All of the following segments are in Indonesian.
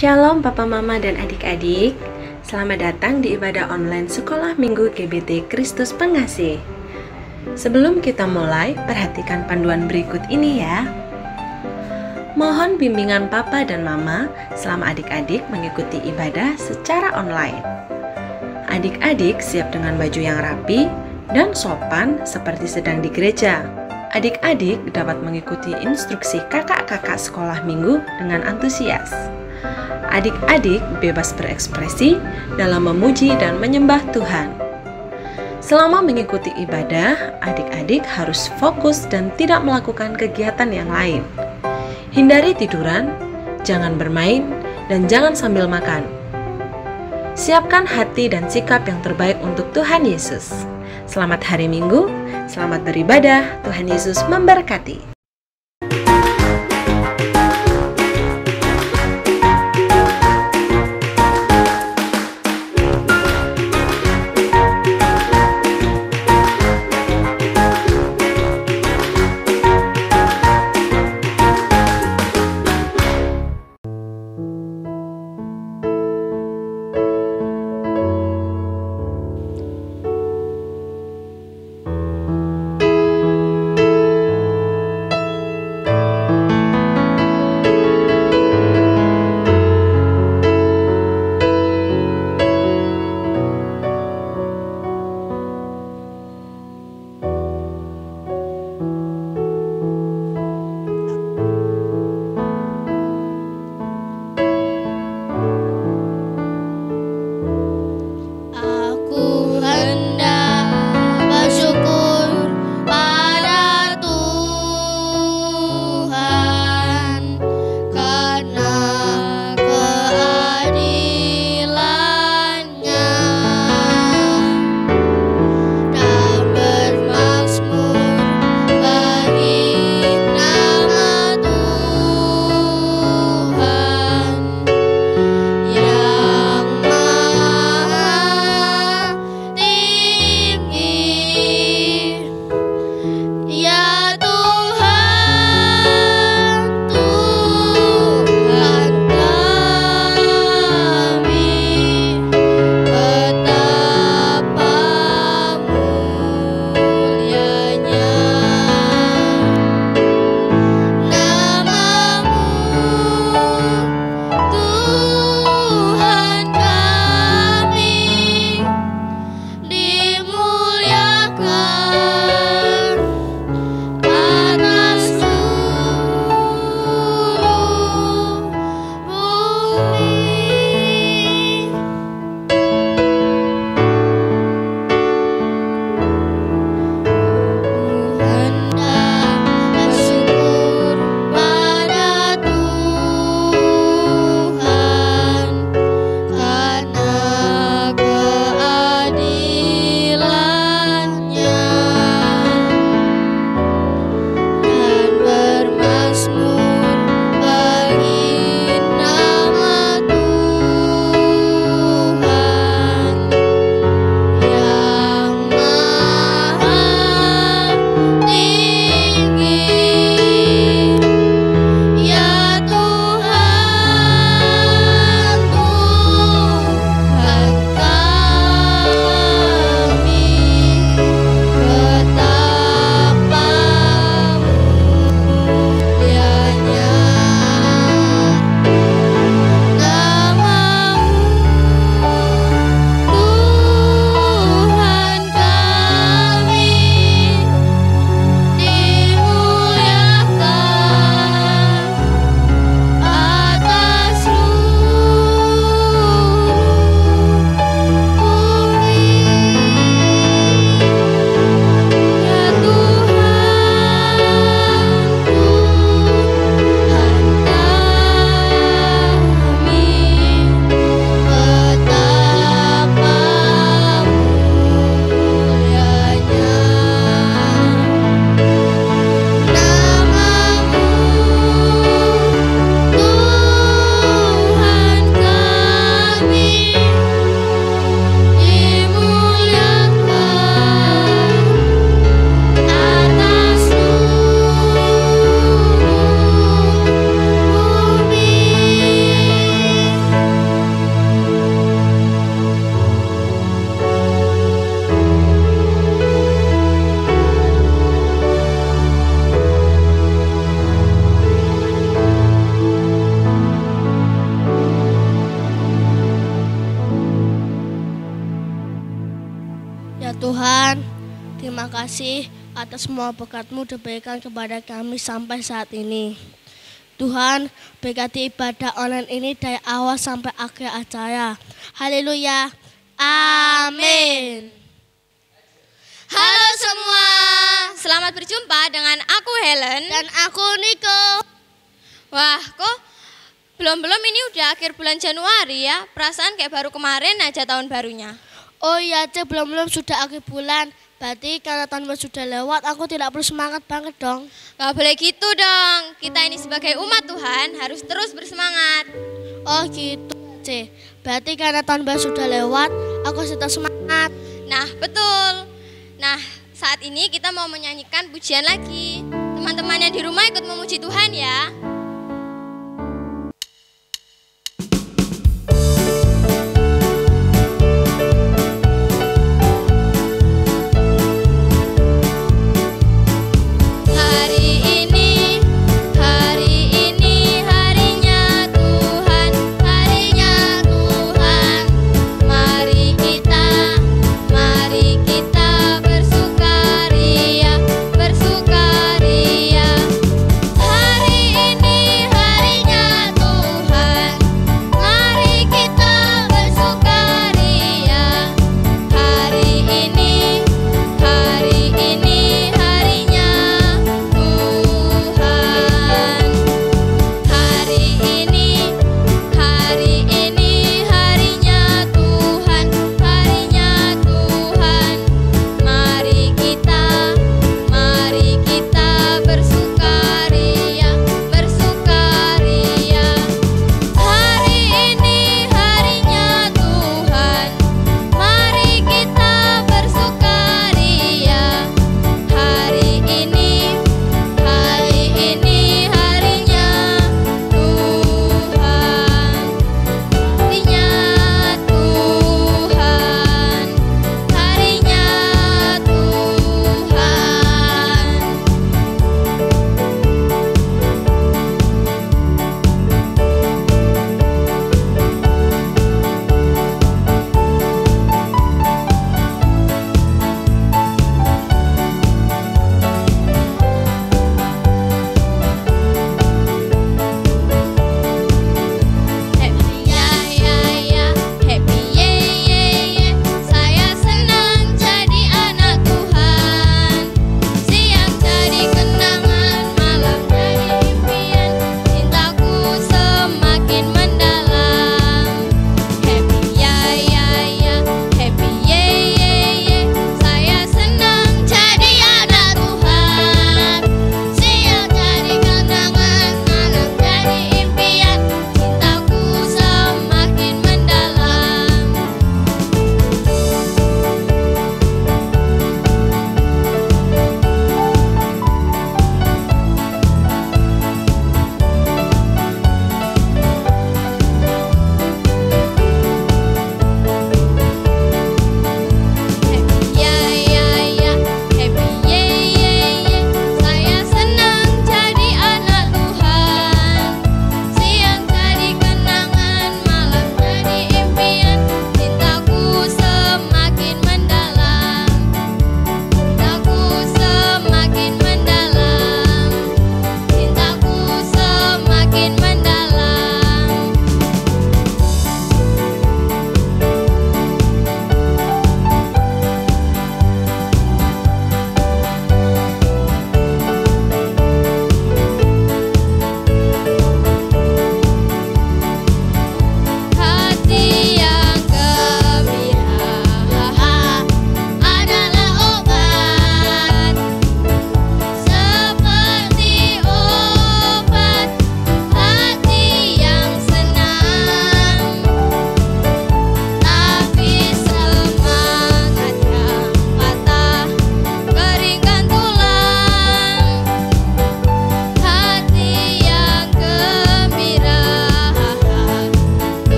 Shalom Papa Mama dan adik-adik. Selamat datang di ibadah online Sekolah Minggu GBT Kristus Pengasih. Sebelum kita mulai, perhatikan panduan berikut ini ya. Mohon bimbingan Papa dan Mama selama adik-adik mengikuti ibadah secara online. Adik-adik siap dengan baju yang rapi dan sopan seperti sedang di gereja. Adik-adik dapat mengikuti instruksi kakak-kakak sekolah minggu dengan antusias. Adik-adik bebas berekspresi dalam memuji dan menyembah Tuhan. Selama mengikuti ibadah, adik-adik harus fokus dan tidak melakukan kegiatan yang lain. Hindari tiduran, jangan bermain, dan jangan sambil makan. Siapkan hati dan sikap yang terbaik untuk Tuhan Yesus. Selamat hari Minggu, selamat beribadah, Tuhan Yesus memberkati. terima kasih atas semua berkat-Mu diberikan kepada kami sampai saat ini. Tuhan, berkati ibadah online ini dari awal sampai akhir acara. Haleluya. Amin. Halo semua, selamat berjumpa dengan aku Helen dan aku Niko. Wah, kok belum ini udah akhir bulan Januari ya? Perasaan kayak baru kemarin aja tahun barunya. Oh iya, belum sudah akhir bulan. Berarti karena tahun baru sudah lewat, aku tidak perlu semangat banget dong. Gak boleh gitu dong. Kita ini sebagai umat Tuhan harus terus bersemangat. Oh gitu, C. Berarti karena tahun baru sudah lewat, aku harus tetap semangat. Nah, betul. Nah, saat ini kita mau menyanyikan pujian lagi. Teman-teman yang di rumah ikut memuji Tuhan ya. Bersukaria hari ini.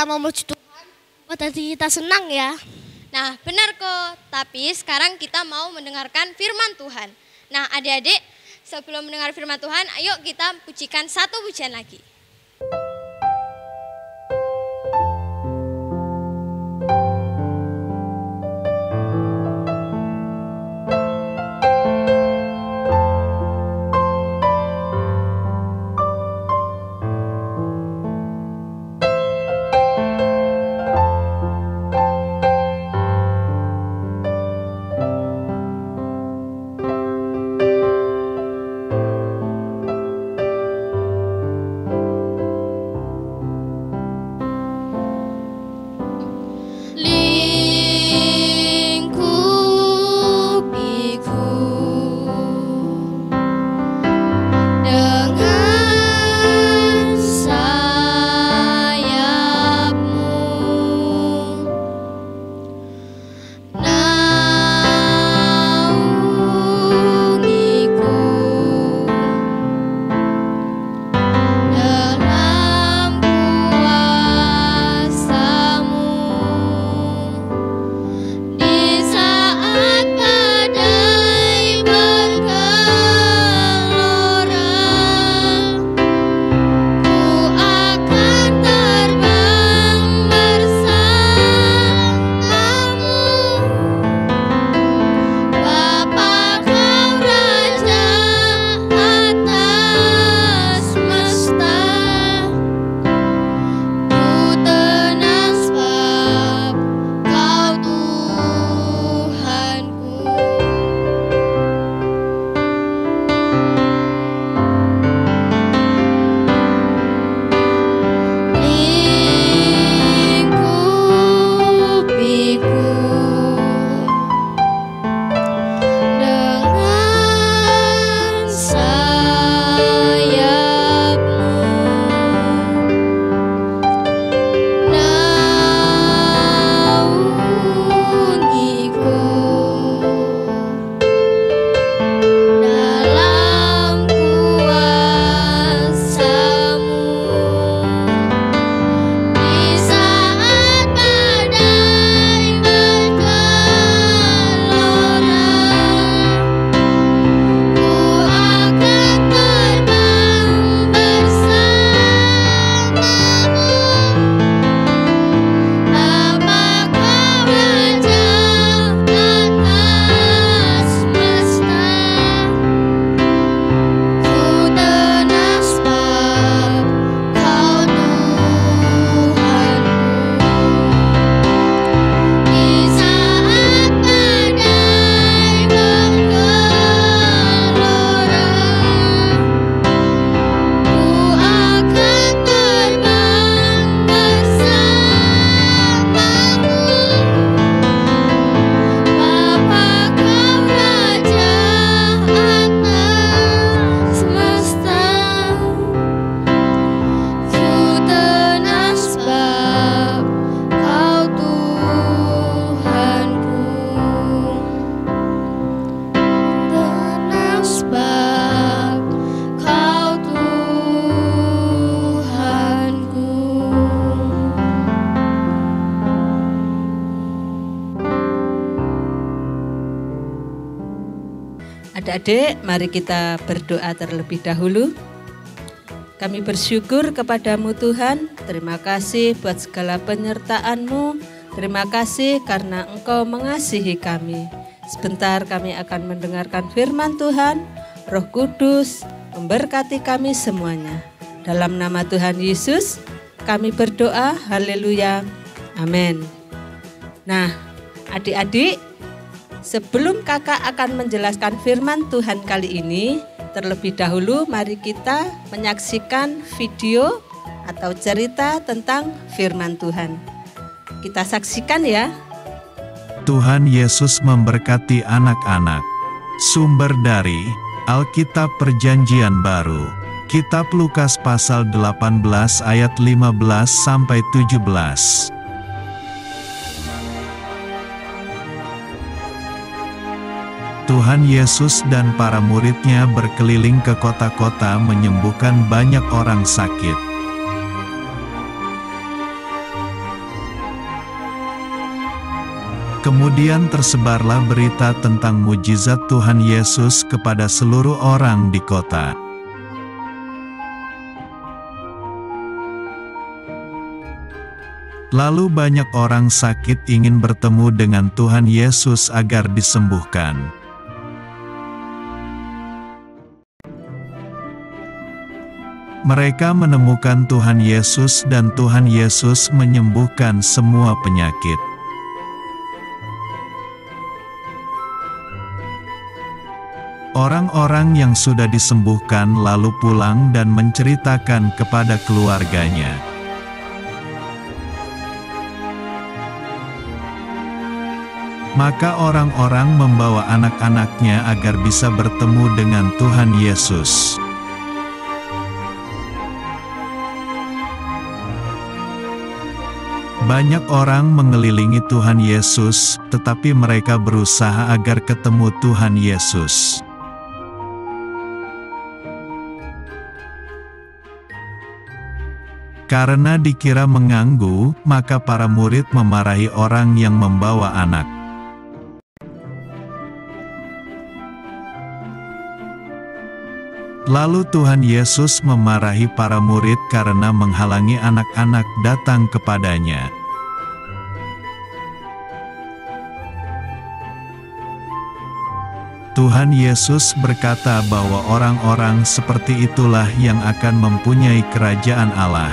kita memuji Tuhan, buat hati kita senang ya. Nah, benar kok. Tapi sekarang kita mau mendengarkan firman Tuhan. Nah, adik-adik, sebelum mendengar firman Tuhan, ayo kita pujikan satu pujian lagi. Adik-adik, mari kita berdoa terlebih dahulu. Kami bersyukur kepadamu Tuhan, terima kasih buat segala penyertaan-Mu. Terima kasih karena Engkau mengasihi kami. Sebentar kami akan mendengarkan firman Tuhan. Roh Kudus memberkati kami semuanya. Dalam nama Tuhan Yesus kami berdoa, haleluya, amin. Nah, adik-adik, sebelum kakak akan menjelaskan firman Tuhan kali ini, terlebih dahulu mari kita menyaksikan video atau cerita tentang firman Tuhan. Kita saksikan ya. Tuhan Yesus memberkati anak-anak. Sumber dari Alkitab Perjanjian Baru, Kitab Lukas pasal 18 ayat 15 sampai 17. Tuhan Yesus dan para murid-Nya berkeliling ke kota-kota menyembuhkan banyak orang sakit. Kemudian tersebarlah berita tentang mujizat Tuhan Yesus kepada seluruh orang di kota. Lalu banyak orang sakit ingin bertemu dengan Tuhan Yesus agar disembuhkan. Mereka menemukan Tuhan Yesus dan Tuhan Yesus menyembuhkan semua penyakit. Orang-orang yang sudah disembuhkan lalu pulang dan menceritakan kepada keluarganya. Maka orang-orang membawa anak-anaknya agar bisa bertemu dengan Tuhan Yesus. Banyak orang mengelilingi Tuhan Yesus, tetapi mereka berusaha agar ketemu Tuhan Yesus. Karena dikira mengganggu, maka para murid memarahi orang yang membawa anak. Lalu Tuhan Yesus memarahi para murid karena menghalangi anak-anak datang kepadanya. Tuhan Yesus berkata bahwa orang-orang seperti itulah yang akan mempunyai kerajaan Allah.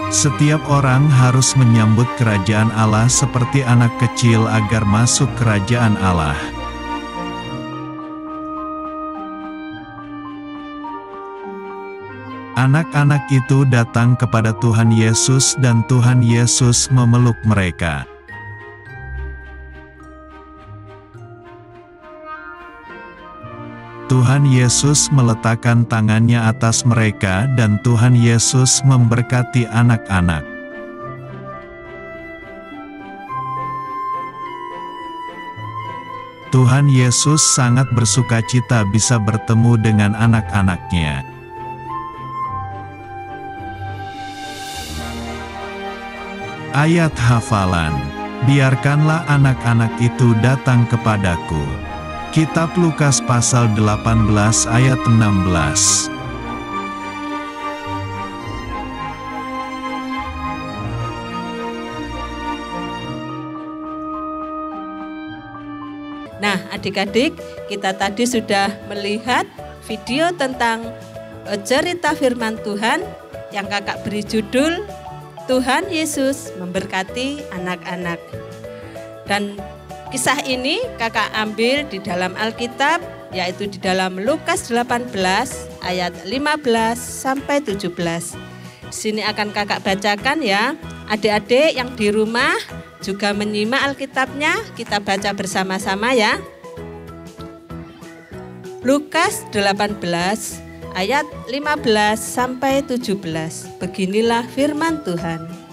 Setiap orang harus menyambut kerajaan Allah seperti anak kecil agar masuk kerajaan Allah. Anak-anak itu datang kepada Tuhan Yesus dan Tuhan Yesus memeluk mereka. Tuhan Yesus meletakkan tangannya atas mereka dan Tuhan Yesus memberkati anak-anak. Tuhan Yesus sangat bersukacita bisa bertemu dengan anak-anaknya. Ayat hafalan, biarkanlah anak-anak itu datang kepadaku. Kitab Lukas pasal 18 ayat 16. Nah, adik-adik, kita tadi sudah melihat video tentang cerita firman Tuhan yang kakak beri judul Tuhan Yesus memberkati anak-anak. Dan kisah ini kakak ambil di dalam Alkitab, yaitu di dalam Lukas 18 ayat 15 sampai 17. Di sini akan kakak bacakan ya. Adik-adik yang di rumah juga menyimak Alkitabnya, kita baca bersama-sama ya. Lukas 18 ayat 15 sampai 17. Beginilah firman Tuhan.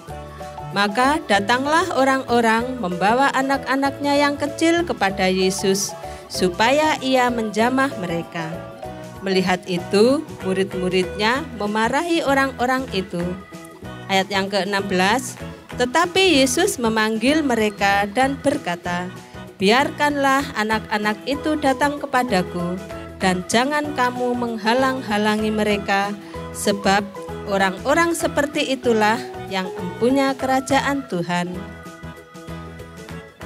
Maka datanglah orang-orang membawa anak-anaknya yang kecil kepada Yesus, supaya ia menjamah mereka. Melihat itu, murid-muridnya memarahi orang-orang itu. Ayat yang ke-16, tetapi Yesus memanggil mereka dan berkata, biarkanlah anak-anak itu datang kepadaku, dan jangan kamu menghalang-halangi mereka, sebab orang-orang seperti itulah yang empunya kerajaan Tuhan.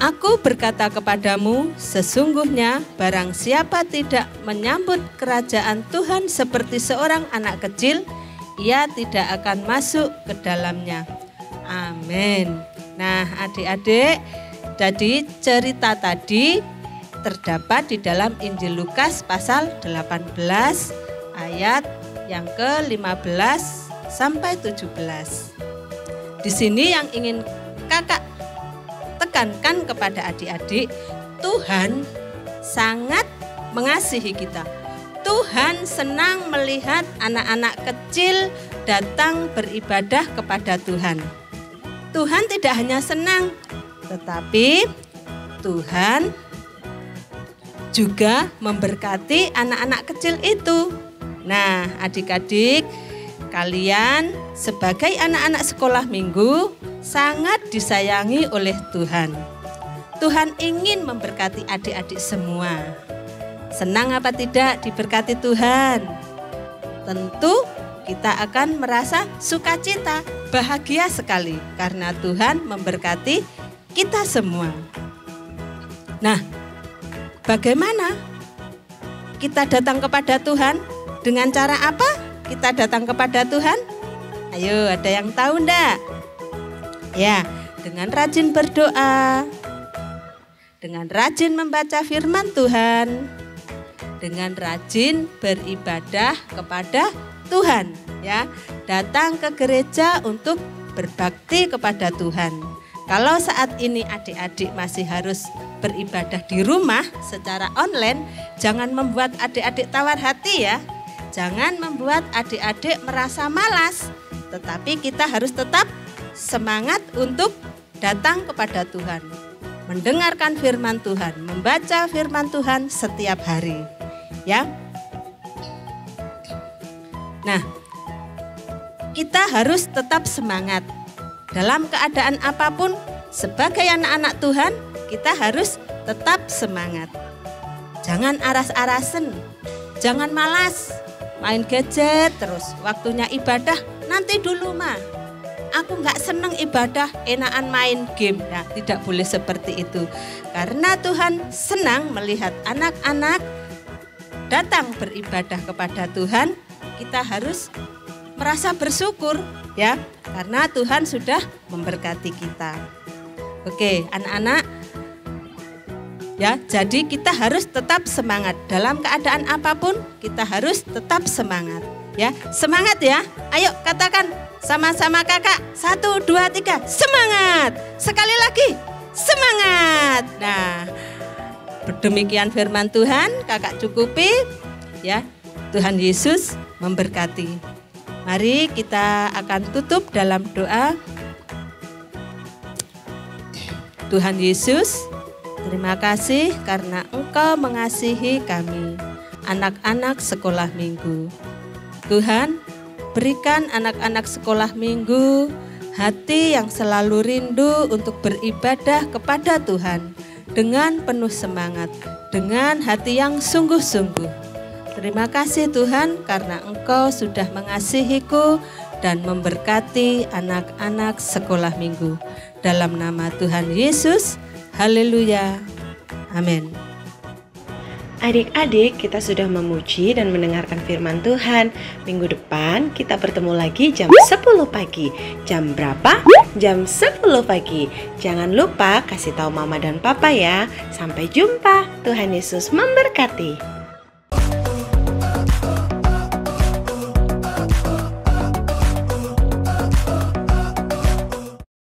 Aku berkata kepadamu, sesungguhnya barang siapa tidak menyambut kerajaan Tuhan seperti seorang anak kecil, ia tidak akan masuk ke dalamnya. Amin. Nah, adik-adik, jadi cerita tadi terdapat di dalam Injil Lukas pasal 18 ayat yang ke-15 sampai 17. Di sini yang ingin kakak tekankan kepada adik-adik, Tuhan sangat mengasihi kita. Tuhan senang melihat anak-anak kecil datang beribadah kepada Tuhan. Tuhan tidak hanya senang, tetapi Tuhan juga memberkati anak-anak kecil itu. Nah, adik-adik, kalian sebagai anak-anak sekolah minggu sangat disayangi oleh Tuhan. Tuhan ingin memberkati adik-adik semua. Senang apa tidak diberkati Tuhan? Tentu kita akan merasa sukacita, bahagia sekali karena Tuhan memberkati kita semua. Nah, bagaimana kita datang kepada Tuhan? Dengan cara apa kita datang kepada Tuhan? Ayo, ada yang tahu enggak? Ya, dengan rajin berdoa, dengan rajin membaca firman Tuhan, dengan rajin beribadah kepada Tuhan, ya. Datang ke gereja untuk berbakti kepada Tuhan. Kalau saat ini adik-adik masih harus beribadah di rumah secara online, jangan membuat adik-adik tawar hati ya. Jangan membuat adik-adik merasa malas, tetapi kita harus tetap semangat untuk datang kepada Tuhan. Mendengarkan firman Tuhan, membaca firman Tuhan setiap hari, ya. Nah, kita harus tetap semangat dalam keadaan apapun. Sebagai anak-anak Tuhan, kita harus tetap semangat. Jangan aras-arasen, jangan malas, main gadget terus. Waktunya ibadah nanti dulu mah. Aku nggak seneng ibadah, enakan main game. Nah, tidak boleh seperti itu. Karena Tuhan senang melihat anak-anak datang beribadah kepada Tuhan, kita harus merasa bersyukur ya, karena Tuhan sudah memberkati kita. Oke, anak-anak. Ya, jadi kita harus tetap semangat. Dalam keadaan apapun, kita harus tetap semangat. Ya, semangat ya. Ayo katakan sama-sama kakak. 1, 2, 3, semangat. Sekali lagi, semangat. Nah, demikian firman Tuhan, kakak cukupi. Ya, Tuhan Yesus memberkati. Mari kita akan tutup dalam doa. Tuhan Yesus, terima kasih karena Engkau mengasihi kami, anak-anak sekolah minggu. Tuhan, berikan anak-anak sekolah minggu hati yang selalu rindu untuk beribadah kepada Tuhan dengan penuh semangat, dengan hati yang sungguh-sungguh. Terima kasih Tuhan karena Engkau sudah mengasihiku dan memberkati anak-anak sekolah minggu. Dalam nama Tuhan Yesus, haleluya, amin. Adik-adik, kita sudah memuji dan mendengarkan firman Tuhan. Minggu depan kita bertemu lagi jam 10 pagi. Jam berapa? Jam 10 pagi. Jangan lupa kasih tahu mama dan papa ya. Sampai jumpa. Tuhan Yesus memberkati.